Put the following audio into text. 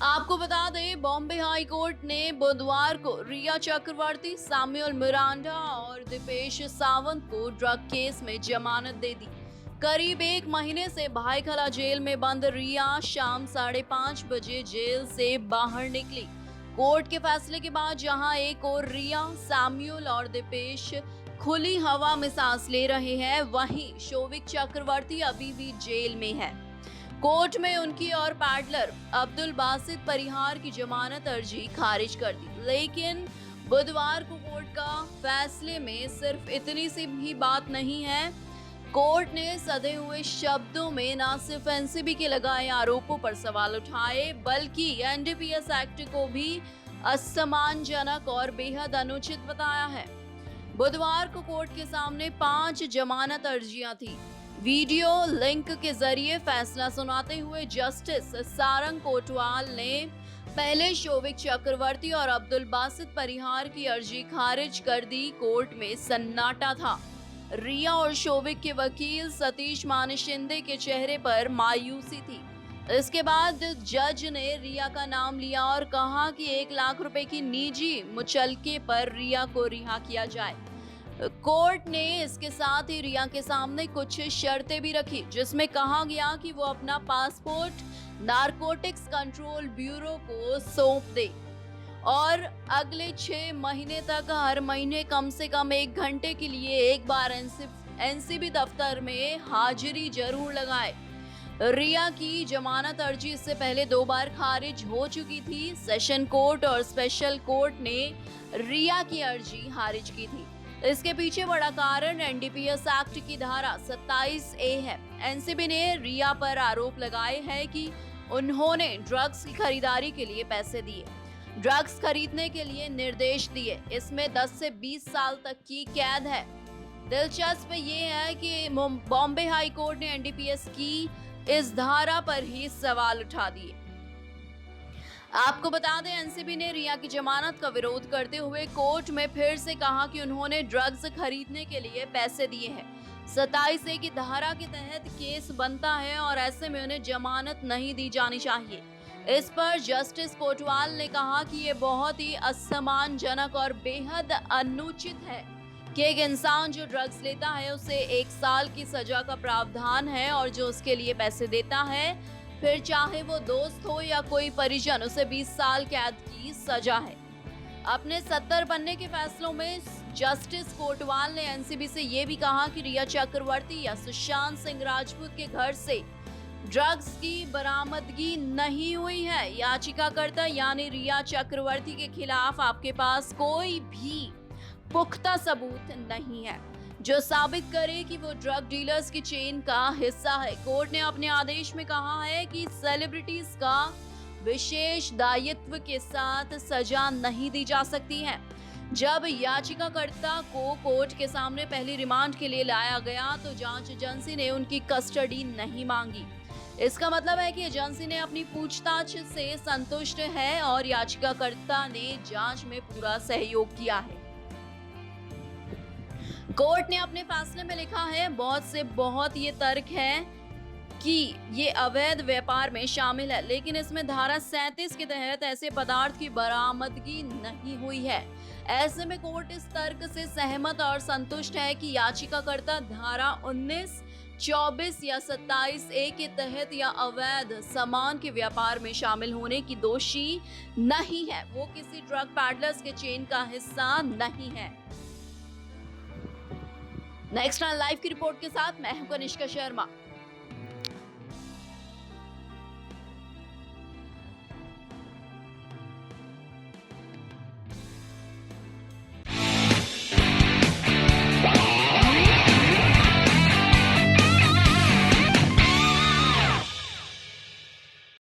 आपको बता दें, बॉम्बे हाई कोर्ट ने बुधवार को रिया चक्रवर्ती, सैमुअल मिरांडा और दीपेश सावंत को ड्रग केस में जमानत दे दी। करीब 1 महीने से भाईखला जेल में बंद रिया शाम 5:30 बजे जेल से बाहर निकली। कोर्ट के फैसले के बाद जहां एक और रिया, सैमुअल और दीपेश खुली हवा में सांस ले रहे हैं, वहीं शोविक चक्रवर्ती अभी भी जेल में है। कोर्ट में उनकी और पैडलर अब्दुल बासित परिहार की जमानत अर्जी खारिज कर दी, लेकिन बुधवार को कोर्ट का फैसले में सिर्फ इतनी सी भी बात नहीं है। कोर्ट ने सधे हुए शब्दों में न सिर्फ एनसीबी के लगाए आरोपों पर सवाल उठाए, बल्कि एनडीपीएस एक्ट को भी असम्मानजनक और बेहद अनुचित बताया है। बुधवार को कोर्ट के सामने 5 जमानत अर्जियां थी। वीडियो लिंक के जरिए फैसला सुनाते हुए जस्टिस सारंग कोटवाल ने पहले शोविक चक्रवर्ती और अब्दुल बासित परिहार की अर्जी खारिज कर दी। कोर्ट में सन्नाटा था। रिया और शोविक के वकील सतीश मानिशिंदे के चेहरे पर मायूसी थी। इसके बाद जज ने रिया का नाम लिया और कहा कि 1 लाख रुपए की निजी मुचलके पर रिया को रिहा किया जाए। कोर्ट ने इसके साथ ही रिया के सामने कुछ शर्तें भी रखी, जिसमें कहा गया कि वो अपना पासपोर्ट नारकोटिक्स कंट्रोल ब्यूरो को सौंप दे और अगले 6 महीने तक हर महीने कम से कम 1 घंटे के लिए एक बार एनसीबी दफ्तर में हाजिरी जरूर लगाए। रिया की जमानत अर्जी इससे पहले 2 बार खारिज हो चुकी थी। सेशन कोर्ट और स्पेशल कोर्ट ने रिया की अर्जी खारिज की थी। इसके पीछे बड़ा कारण एनडीपीएस एक्ट की धारा 27A है। एनसीबी ने रिया पर आरोप लगाए हैं कि उन्होंने ड्रग्स की खरीदारी के लिए पैसे दिए, ड्रग्स खरीदने के लिए निर्देश दिए। इसमें 10 से 20 साल तक की कैद है। दिलचस्प ये है कि बॉम्बे हाई कोर्ट ने एनडीपीएस की इस धारा पर ही सवाल उठा दिए। आपको बता दें, एनसीबी ने रिया की जमानत का विरोध करते हुए कोर्ट में फिर से कहा कि उन्होंने ड्रग्स खरीदने के लिए पैसे दिए हैं। 27A की धारा के तहत केस बनता है और ऐसे में उन्हें जमानत नहीं दी जानी चाहिए। इस पर जस्टिस कोटवाल ने कहा कि ये बहुत ही असम्मानजनक और बेहद अनुचित है कि एक इंसान जो ड्रग्स लेता है उसे 1 साल की सजा का प्रावधान है और जो उसके लिए पैसे देता है, फिर चाहे वो दोस्त हो या कोई परिजन, उसे 20 साल कैद की सजा है। अपने 70 पन्ने के फैसलों में जस्टिस कोटवाल ने एनसीबी से ये भी कहा कि रिया चक्रवर्ती या सुशांत सिंह राजपूत के घर से ड्रग्स की बरामदगी नहीं हुई है। याचिकाकर्ता यानी रिया चक्रवर्ती के खिलाफ आपके पास कोई भी पुख्ता सबूत नहीं है जो साबित करे कि वो ड्रग डीलर्स की चेन का हिस्सा है। कोर्ट ने अपने आदेश में कहा है कि सेलिब्रिटीज का विशेष दायित्व के साथ सजा नहीं दी जा सकती है। जब याचिकाकर्ता को कोर्ट के सामने पहली रिमांड के लिए लाया गया तो जांच एजेंसी ने उनकी कस्टडी नहीं मांगी। इसका मतलब है कि एजेंसी ने अपनी पूछताछ से संतुष्ट है और याचिकाकर्ता ने जांच में पूरा सहयोग किया है। कोर्ट ने अपने फैसले में लिखा है, बहुत ये तर्क है कि ये अवैध व्यापार में शामिल है, लेकिन इसमें धारा 37 के तहत ऐसे पदार्थ की बरामदगी नहीं हुई है। ऐसे में कोर्ट इस तर्क से सहमत और संतुष्ट है कि याचिकाकर्ता धारा 19, 24 या 27A के तहत या अवैध सामान के व्यापार में शामिल होने की दोषी नहीं है। वो किसी ड्रग पैडलर्स के चेन का हिस्सा नहीं है। नेक्स्ट लाइव की रिपोर्ट के साथ मैं हूं कनिष्का शर्मा।